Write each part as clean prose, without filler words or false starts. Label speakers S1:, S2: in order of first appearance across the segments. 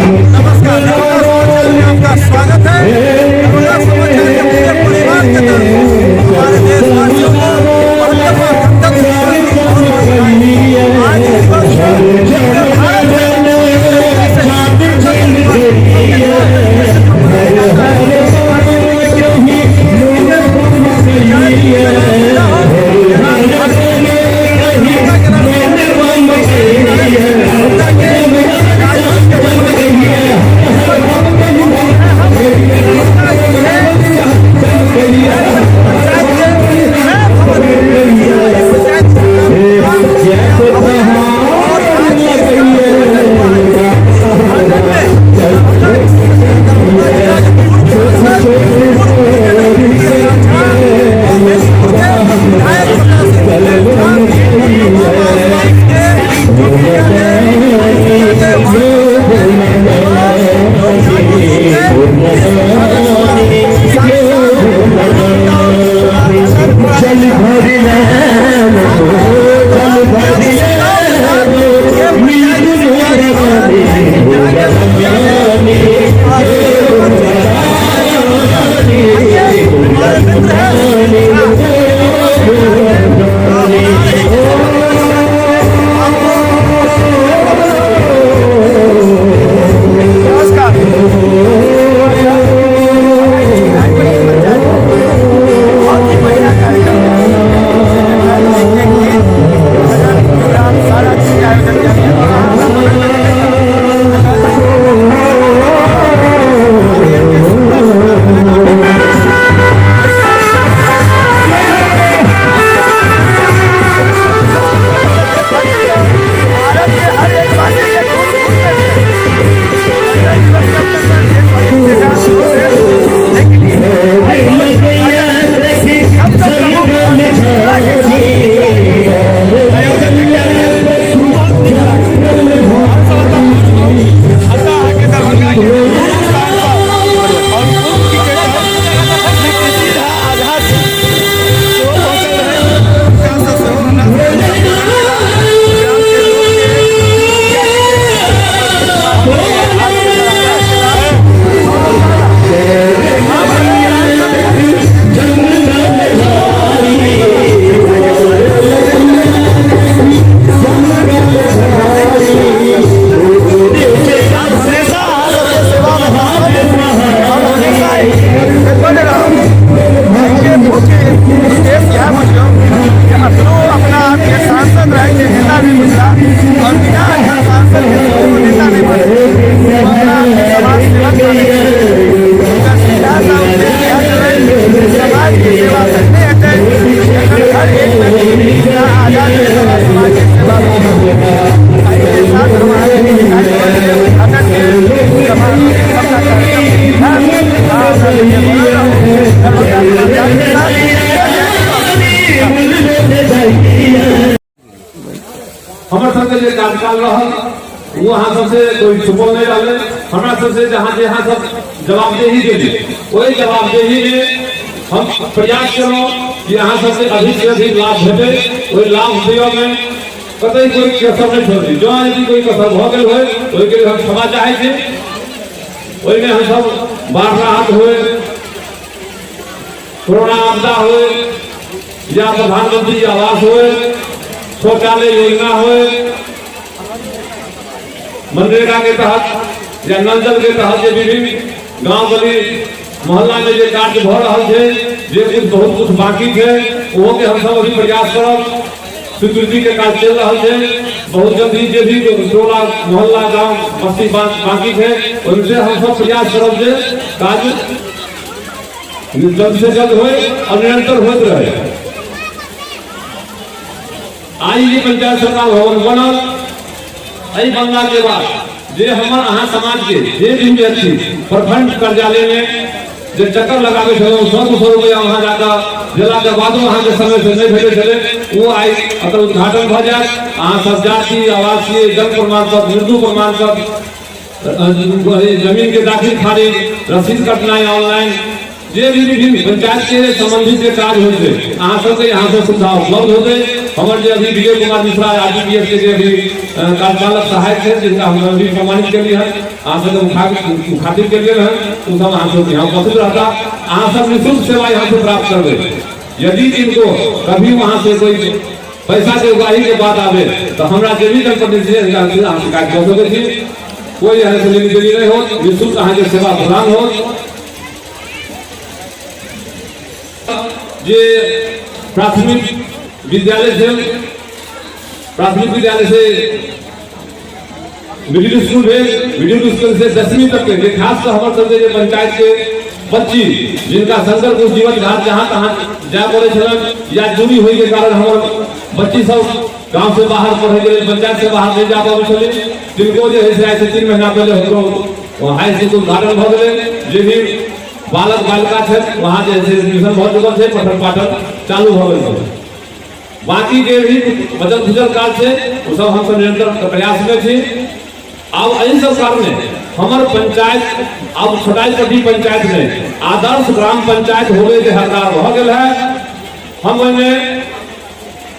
S1: नमस्कार, नरोदा समाचार में आपका स्वागत है। नरोदा समाचार के पूरे परिवार के तरफ हमारे देशवासियों को महात्मा गणतंत्र दिवस की बहुत बहुत बधाई। आज दिवस भारत
S2: हमारे सबके जो कार्यकाल रहा वहाँ सबसे कोई छुपो नहीं रहे। हमारा सबसे जहाँ जहाँ सब जवाबदेही देते वही जवाबदेही में हम प्रयास करो कि यहाँ सबसे अधिक से अधिक लाभ भेटे। वही लाभ दियो में कतई कोई कसर नहीं छोड़ी। जो यदि कोई कसर हो गई हो वही के लिए हम क्षमा चाहे थे। वही में हम सब बाढ़ राहत हुए, कोरोना आपदा हुए या प्रधानमंत्री आवास हुए, शौचालय योजना हुए, मनरेगा के तहत या नल जल के तहत जो विभिन्न गांव गली मोहल्ला में जो कार्य भ रहा है जे कुछ बहुत कुछ बाकी थे वो के हम सब अभी प्रयास करब। स्वीकृति के कार्य चल रहा है। बहुत जल्दी जो भी टोला मोहल्ला गांव बस्ती बाकी थे उनसे हम सब प्रयास करब जे कार्य जल्द से जल्द हो और निरंतर होते रहे। आज ये पंचायत सरकार भवन बनल आई बनला के बाद जे हमर अहाँ समाज के जे भी व्यक्ति प्रखंड कार्यालय में जो चक्कर लगावे छलो 100 रुपया वहां जाकर जिला के बाद वहां के समय से नहीं भेटे चले वो आई अगर उद्घाटन भ जाए अहाँ सब जाति आवासीय जन्म प्रमाण पत्र मृत्यु प्रमाण पत्र जमीन के दाखिल खारिज रसीद कटना ऑनलाइन जे भी विभिन्न पंचायत के संबंधित कार्य होते अहाँ सबके यहाँ से सुविधा उपलब्ध होते। हमारे जो अभी विजय कुमार मिश्रा RDPS के जो अभी कार्यपालक सहायक है, जिनका हम अभी सम्मानित के लिए हैं, आप सब खातिर के लिए हैं, उन सब आप सब यहाँ उपस्थित रहता, आप सब निःशुल्क सेवा यहाँ से प्राप्त कर दे। यदि इनको कभी वहाँ से कोई पैसा के उगाही के बाद आवे तो हमारा जो भी जनप्रतिनिधि शिकायत कर सकते थी, कोई यहाँ से लेनी देनी नहीं हो, निःशुल्क यहाँ की सेवा प्रदान हो। ये प्राथमिक विद्यालय से मिडिल स्कूल है, मिडिल स्कूल से 10वीं तक के खास कर हमारे सबसे पंचायत के बच्ची जिनका संकल्प उस जीवन घाट जहाँ तहाँ जा पड़े छलन या दूरी हुई के कारण हमारे बच्ची सब गांव से बाहर पढ़े के लिए पंचायत से बाहर नहीं जा पावे छले, जिनको जो है ऐसे 3 महीना पहले हमको हाई स्कूल उद्घाटन भ गए, जे भी बालक बालिका है वहाँ जैसे एडमिशन बहुत चुकल है, पठन पाठन चालू हो गए। बाकी के भी बचत भुजल काल से वो सब हम सब निरंतर प्रयास में थी। अब इन सब कारण हमारे पंचायत अब छोटाईपट्टी पंचायत में आदर्श ग्राम पंचायत होने के हकदार हो गए है। हम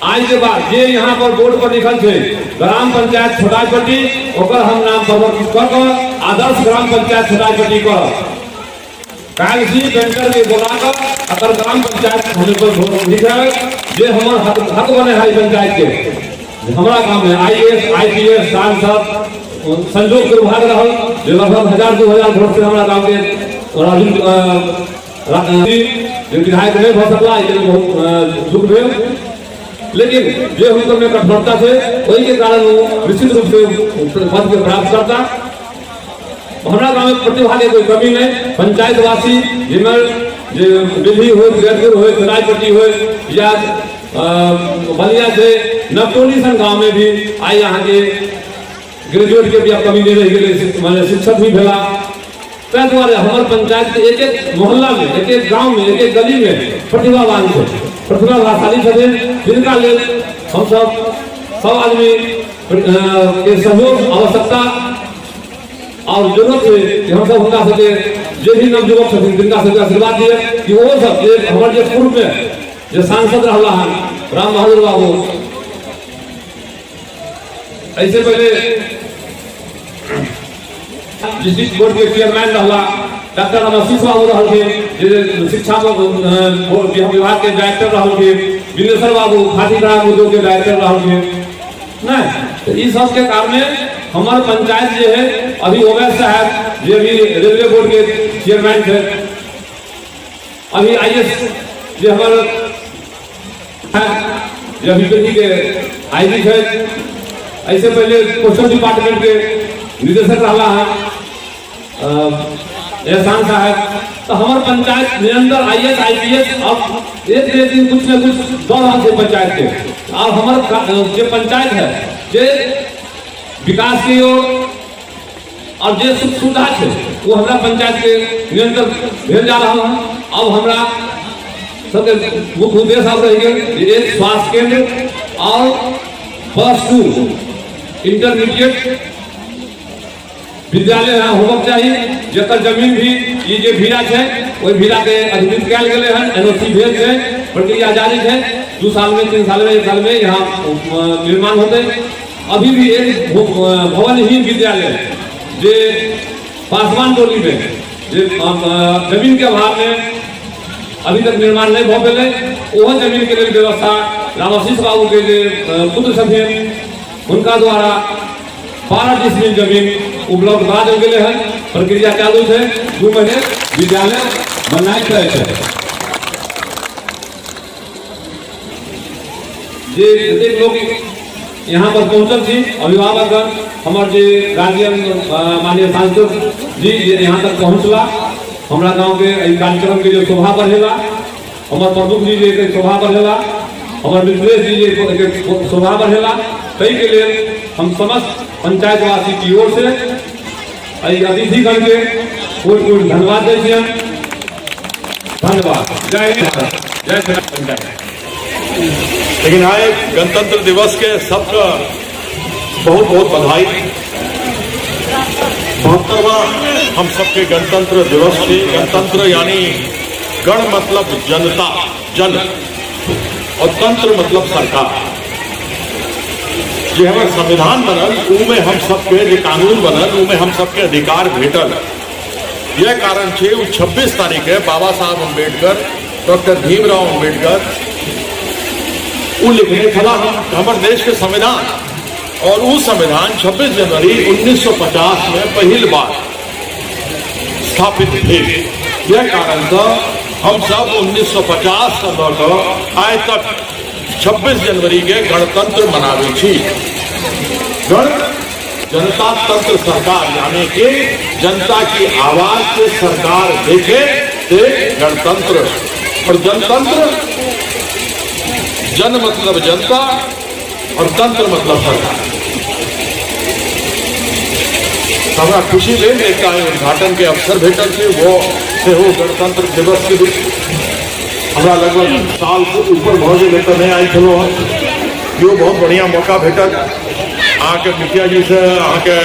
S2: आज के बाद ये यहाँ पर बोर्ड पर लिखल थे ग्राम पंचायत छोटाईपट्टी, ओकर हम नाम परिवर्तित कर आदर्श ग्राम पंचायत छोटाईपट्टी कर कागजी बैंकर के बुलाकर अगर ग्राम पंचायत होने पर लिखा है, ये हमारे हक बने है पंचायत के। हमारा काम है IAS IPS सांसद संजोग के विभाग रहा जो लगभग 1000-2000 वोट से हमारा गाँव के जो विधायक नहीं हो सकला, बहुत दुख भेल, लेकिन ये हम तुमने कठोरता से वही के कारण वो निश्चित रूप से पद के प्राप्त करता। हमारा गाँव में प्रतिभा के कोई कमी नहीं, पंचायतवासी जिनमें विधि हो, ग्रेजुएट हो, छोटाईपट्टी हो या बलिया से नवटोली सन गाँव में भी आई यहाँ के ग्रेजुएट के भी अब कमी नहीं रही, मैंने शिक्षक भी भेला। तै द्वारा हमारे पंचायत के एक मोहल्ला में, एक गांव में, एक गली में प्रतिभावान थे, प्रतिभाशाली थे, जिनका ले हम सब आदमी के सहयोग आवश्यकता और जरूरत है कि हम सब उनका सके जो भी नवयुवक छथिन जिनका सके आशीर्वाद दिए कि वो सब हमारे पूर्व में जो सांसद रहा राम बहादुर बाबू, ऐसे पहले डिस्ट्रिक्ट बोर्ड के चेयरमैन रहा डॉक्टर आशीष बाबू रहा, शिक्षा विभाग के डायरेक्टर रहा, विनेश्वर बाबू खादी ग्राम उद्योग के डायरेक्टर रहा। तो इस सब के कारण हमारे पंचायत जो है अभी ओवैस साहब जो अभी रेलवे बोर्ड के चेयरमैन थे, अभी IAS जो हमारे जो अभी दिल्ली के IG थे, ऐसे पहले पोस्टल डिपार्टमेंट के निदेशक रहा है एहसान साहब। तो हमारे पंचायत निरंतर IAS IPS अब एक दिन कुछ न कुछ दौड़ रहा थे पंचायत के। और हमारे जो पंचायत है जो विकास की ओर और जो सुख सुविधा है वो हमारा पंचायत के निरंतर भेज जा रहा है। अब हमारा सबके मुख्य उद्देश्य आप रहेंगे एक स्वास्थ्य केंद्र और +2 इंटरमीडिएट विद्यालय यहाँ होना चाहिए, जकर जमीन भी ये जो भीड़ा है वही भीड़ा के अधिकृत कल गए हैं, NOC भेज है, प्रक्रिया जारी है। 2 साल में 3 साल में 1 साल में यहाँ निर्माण होते। अभी भी एक भवनहीन विद्यालय जो पासवान टोली में जमीन के अभाव में अभी तक निर्माण नहीं हो पाए, वह जमीन के लिए व्यवस्था रामाशीष बाबू के जो पुत्र सभी उनका द्वारा 12 डिसमिल जमीन उपलब्ध करा दिल गए हैं। प्रक्रिया चालू है, 2 महीने विद्यालय बनाए गए। ये लोग यहाँ पर पहुंचल थी, अभिभावक हमारे जो गार्जियन माननीय सांसद जी यहाँ तक पहुँचला, हमारा गांव के कार्यक्रम के जो शोभा बढ़ेगा, हमारे प्रमुख जी के शोभा बढ़ेगा, हमारे मित्रेश जी के शोभा बढ़ेगा। कई के लिए हम समस्त पंचायतवासी की ओर से अतिथि करके कोई धन्यवाद देते हैं। धन्यवाद। जय जय पंचायत।
S3: लेकिन आए गणतंत्र दिवस के सबका बहुत बहुत बधाई। 72वां हम सबके गणतंत्र दिवस के गणतंत्र यानी गण मतलब जनता, जन और तंत्र मतलब सरकार। जो हमारे संविधान बनल उनमें हम सबके जो कानून बनल उनमें हम सबके अधिकार भेटल। यह कारण छे 26 तारीख है बाबा साहब अम्बेडकर, डॉक्टर भीमराव अम्बेडकर वो लिखने चला हमारे देश के संविधान, और वो संविधान 26 जनवरी 1950 में पहली बार स्थापित थे। यह कारण था हम सब 1950 का लौट आज तक 26 जनवरी के गणतंत्र मनावे छी। जनता तंत्र सरकार यानी कि जनता की आवाज से सरकार देखे ते गणतंत्र, और जनतंत्र जन मतलब जनता और तंत्र मतलब सरकार। हमारा खुशी भेल एकता उद्घाटन के अवसर भेटल थे वो से हो गणतंत्र दिवस के दिन हमारा लगभग साल से ऊपर बहुत लेकर नहीं आई चलो यो बहुत बढ़िया मौका भेटल आके मुखिया जी से आके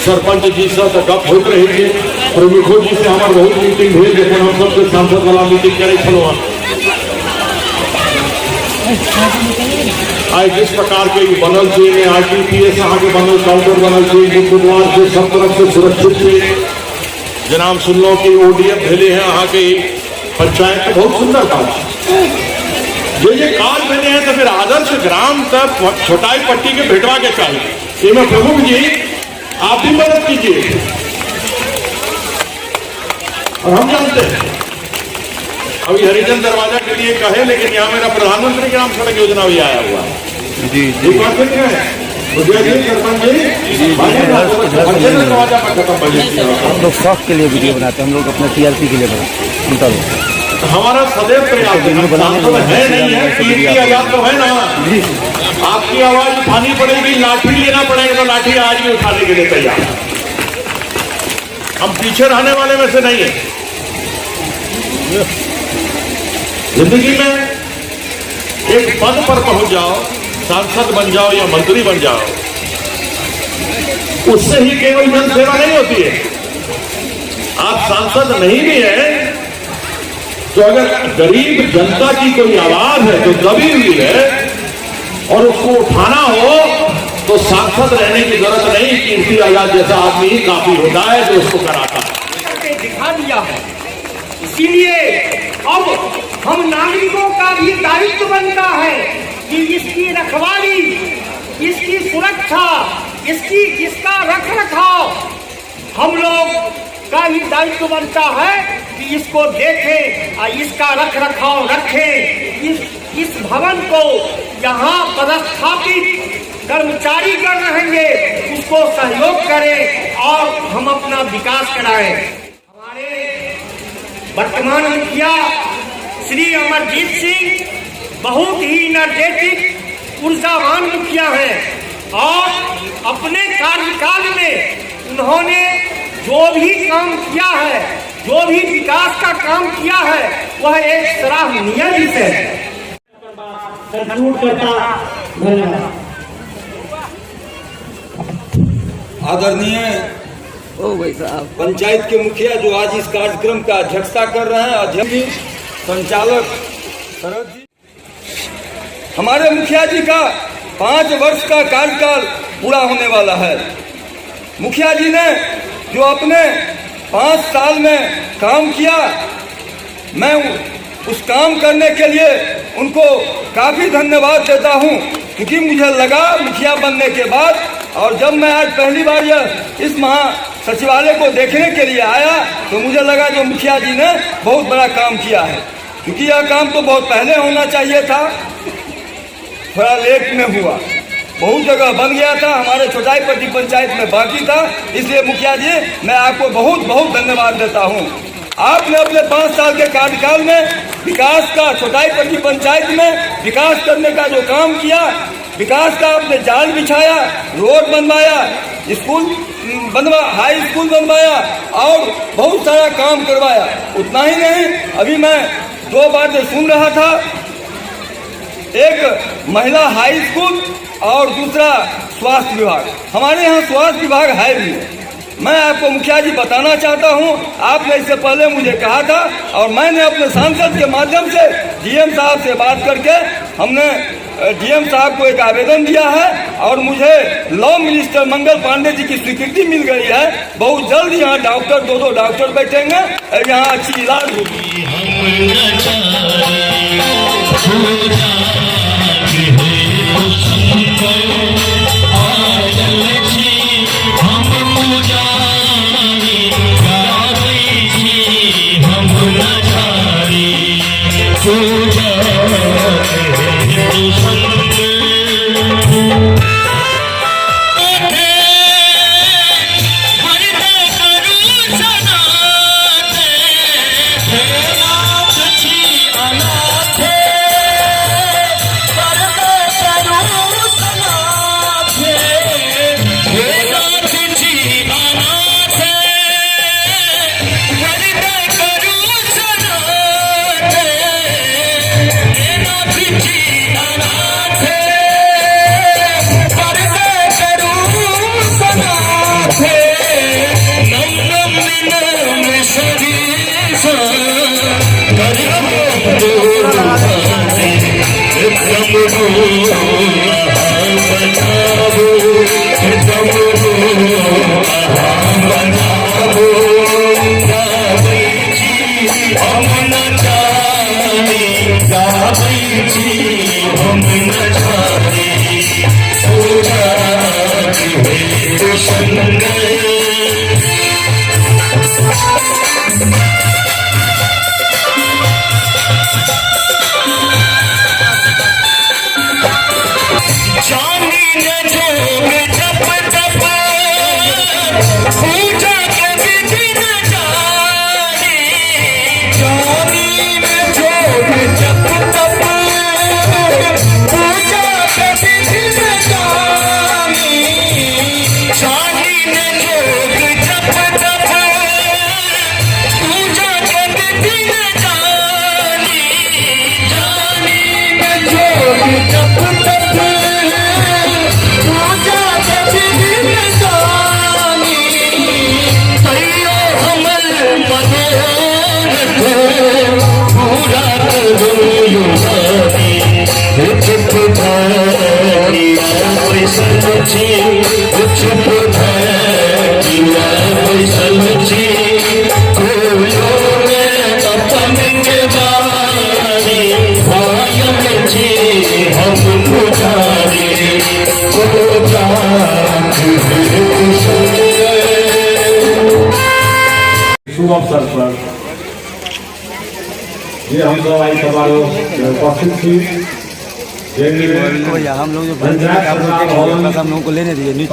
S3: सरपंच जी से तो गप होते रही थी, प्रमुखों जी से हमारे बहुत मीटिंग हुई जब हम सबके सांसद वाला मीटिंग करे चलो। आज जिस प्रकार के बनल चाहिए RTPS के बनल काउंटर बनल चाहिए बुधवार से सब तरफ से सुरक्षित थे। जनाब सुन लो कि ODF भेले हैं अहाँ के पंचायत तो बहुत सुंदर काम ये कार्ड बने हैं तो फिर आदर्श ग्राम तक छोटाई पट्टी के भेटवा के चाहिए। इसमें प्रमुख जी आप भी मदद कीजिए, और हम जानते हैं अभी हरिजन दरवाजा के लिए कहे लेकिन यहाँ मेरा प्रधानमंत्री ग्राम सड़क योजना भी आया हुआ है। जी जी बात है दरवाजा पर खत्म।
S4: हम लोग शौक के लिए वीडियो बनाते हैं, हम लोग अपने TRP के लिए बनाते हैं।
S3: हमारा सदैव प्रयास है नहीं है कीर्ति आजाद तो है ना, आपकी आवाज उठानी पड़ेगी, लाठी लेना पड़ेगा तो लाठी आज भी उठाने के लिए तैयार। हम पीछे रहने वाले में से नहीं है। जिंदगी में एक पद पर पहुंच जाओ, सांसद बन जाओ या मंत्री बन जाओ, उससे ही केवल जन सेवा नहीं होती है। आप सांसद नहीं भी है तो अगर गरीब जनता की कोई आवाज है जो दबी हुई है और उसको उठाना हो तो सांसद रहने की जरूरत नहीं, कीर्ति आजाद जैसा आदमी ही काफी होता है जो उसको कराता है।
S5: दिखा दिया है, इसीलिए अब हम नागरिकों का भी दायित्व बनता है कि इसकी रखवाली, इसकी सुरक्षा, इसका रख रखाव हम लोग का भी दायित्व बनता है कि इसको देखें और इसका रख रखाव रखें। इस भवन को यहाँ पदस्थापित कर्मचारी कर रहेंगे उसको सहयोग करें और हम अपना विकास कराएं। हमारे वर्तमान मुखिया श्री अमरजीत सिंह बहुत ही एनर्जेटिक ऊर्जावान मुखिया हैं और अपने कार्यकाल में उन्होंने जो भी काम किया है, जो भी विकास का काम किया है वह एक सराहनीय विषय है।
S1: आदरणीय पंचायत के मुखिया जो आज इस कार्यक्रम का अध्यक्षता कर रहे हैं, अध्यक्ष संचालक शरद जी, हमारे मुखिया जी का 5 वर्ष का कार्यकाल पूरा होने वाला है। मुखिया जी ने जो अपने 5 साल में काम किया, मैं उस काम करने के लिए उनको काफ़ी धन्यवाद देता हूं, क्योंकि मुझे लगा मुखिया बनने के बाद और जब मैं आज पहली बार इस महासचिवालय को देखने के लिए आया तो मुझे लगा जो मुखिया जी ने बहुत बड़ा काम किया है, क्योंकि यह काम तो बहुत पहले होना चाहिए था, थोड़ा लेट में हुआ, बहुत जगह बन गया था, हमारे छोटाईपट्टी पंचायत में बाकी था। इसलिए मुखिया जी मैं आपको बहुत बहुत धन्यवाद देता हूं। आपने अपने 5 साल के कार्यकाल में विकास का, छोटाईपट्टी पंचायत में विकास करने का जो काम किया, विकास का आपने जाल बिछाया, रोड बनवाया, स्कूल हाई स्कूल बनवाया और बहुत सारा काम करवाया। उतना ही नहीं, अभी मैं 2 बातें सुन रहा था, एक महिला हाई स्कूल और दूसरा स्वास्थ्य विभाग। हमारे यहाँ स्वास्थ्य विभाग है भी,
S6: मैं आपको मुखिया जी बताना चाहता हूं, आपने इससे पहले मुझे कहा था और मैंने अपने सांसद के माध्यम से डीएम साहब से बात करके हमने डीएम साहब को एक आवेदन दिया है और मुझे लॉ मिनिस्टर मंगल पांडे जी की स्वीकृति मिल गई है। बहुत जल्द यहाँ डॉक्टर 2 डॉक्टर बैठेंगे और यहाँ अच्छी इलाज होगी।
S2: शुभ अवसर पर ये हम सब आई समारोह उपस्थित थी।
S4: हम लोग जो हम लोगों को लेने दिए न्यूज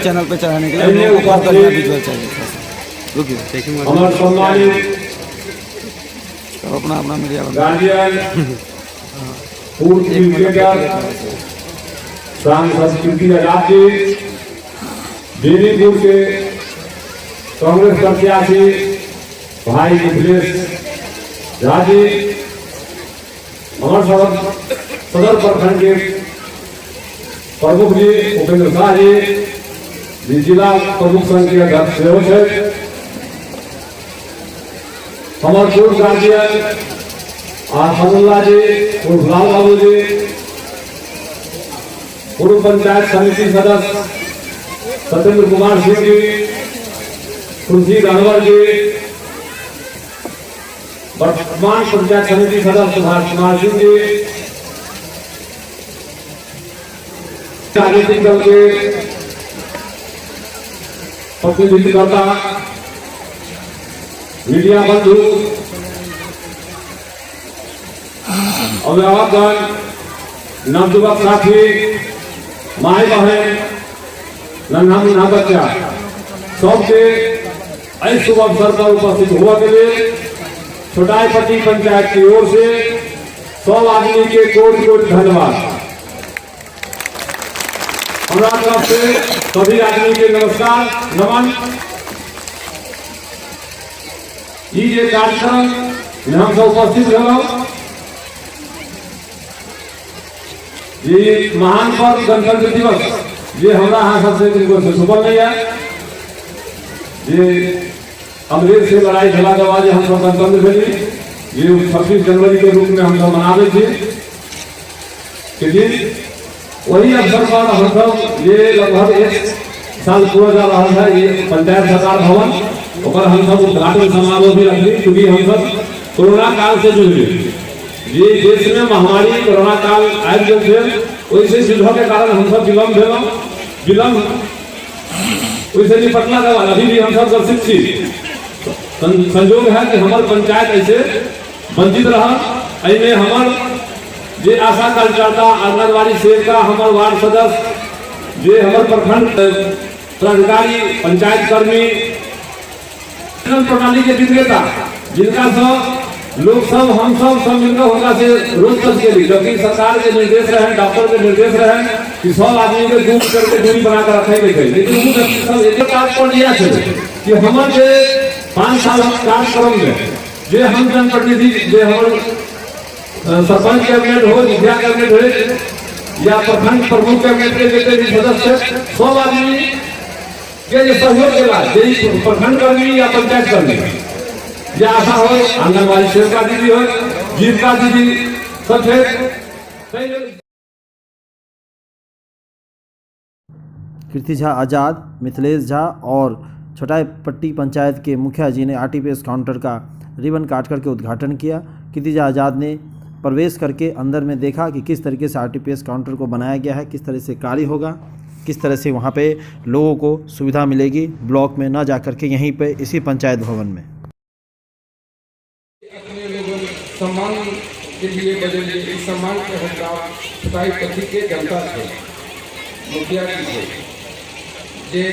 S4: चैनल पे चढ़ाने के लिए विजुअल चाहिए।
S2: हमारे सम्मानित
S4: अपना मीडिया
S2: गार्जियन पूर्व क्रिकेटर सांसद कीर्ति आजाद जी, बेनीपुर के कांग्रेस प्रत्याशी भाई मिथिलेश झा जी, हमारे सदर प्रखंड के प्रमुख जी उपेंद्र शाह जी, जिला प्रमुख संघ के अध्यक्ष है, हमारे पूर्व गार्जियन आसमुल्ला जी, पूर्व लाल बाबू जी, पूर्व पंचायत समिति सदस्य सत्येंद्र कुमार सिंह जी, खुर्शीद अनवर जी, वर्तमान पंचायत समिति सदस्य सुभाष कुमार सिंह जी, राजनीतिक दल के प्रतिनिधित्वकर्ता, मीडिया बंधु, अभिभावकगण, नवयुवक साथी, माए बहन, नन्हा मुन्हा बच्चा, सबके इस शुभ अवसर पर उपस्थित हुआ के लिए छोटाईपट्टी पंचायत की ओर से सब आदमी के कोटि कोटि धन्यवाद। हमारा तरफ से सभी आदमी के नमस्कार नमन। ये कार्यक्रम में हम सब उपस्थित रहो। ये महान पर्व गणतंत्र दिवस ये हमारा यहाँ सबसे जिनको सुपल नहीं है, ये अंग्रेज से लड़ाई झगड़ा के बाद हम सब गणतंत्र भेजी, ये 26 जनवरी के रूप में हम सब मनावे थे कि दिन वही अवसर पर हम सब ये लगभग 1 साल पूरा जा रहा है ये पंचायत सरकार भवन, और हम सब उद्घाटन समारोह भी रखी क्योंकि हम सब कोरोना काल से जुड़ गए। ये देश में महामारी कोरोना काल आए जो थे वैसे युद्धों के कारण हम सब विलम्ब वैसे निपटना के बाद अभी भी हम सब ग्रसित थी। संयोग है कि हमारे पंचायत ऐसे वंचित रहा, ऐसे हमार ये आशा कार्यकर्ता आंगनबाड़ी सेविका हमारे वार्ड सदस्य ये हमारे प्रखंड पदाधिकारी पंचायत कर्मी प्रणाली के विक्रेता जिनका सब लोग सब हम सब मिलकर होगा से रोज तक के लिए क्योंकि सरकार के निर्देश रहे, डॉक्टर के निर्देश रहे कि 100 आदमी के दूर करके दूरी बनाकर रखे गए, लेकिन सब एक बात पर लिया थे कि हमारे 5 साल हम कार्यक्रम में जे हम जनप्रतिनिधि जे हमारे सरपंच कैबिनेट हो, मुखिया कैबिनेट हो या प्रखंड प्रमुख कैबिनेट के जितने भी सदस्य 100 आदमी के जो सहयोग के बाद यही प्रखंड कर्मी या पंचायत कर्मी या आशा हो आंगनबाड़ी सेविका दीदी हो जीविका दीदी सब थे।
S7: कीर्ति झा आज़ाद, मिथिलेश झा और छोटाईपट्टी पंचायत के मुखिया जी ने आरटीपीएस काउंटर का रिबन काट करके उद्घाटन किया। कीर्ति झा आज़ाद ने प्रवेश करके अंदर में देखा कि किस तरीके से आरटीपीएस काउंटर को बनाया गया है, किस तरह से कार्य होगा, किस तरह से वहाँ पे लोगों को सुविधा मिलेगी ब्लॉक में ना जा करके यहीं पे इसी पंचायत भवन में।
S8: अपने लोगों सम्मान के लिए बदले इस सम्मान के हकदार छोटाईपट्टी के जनता थे, मुखिया जी थे, जे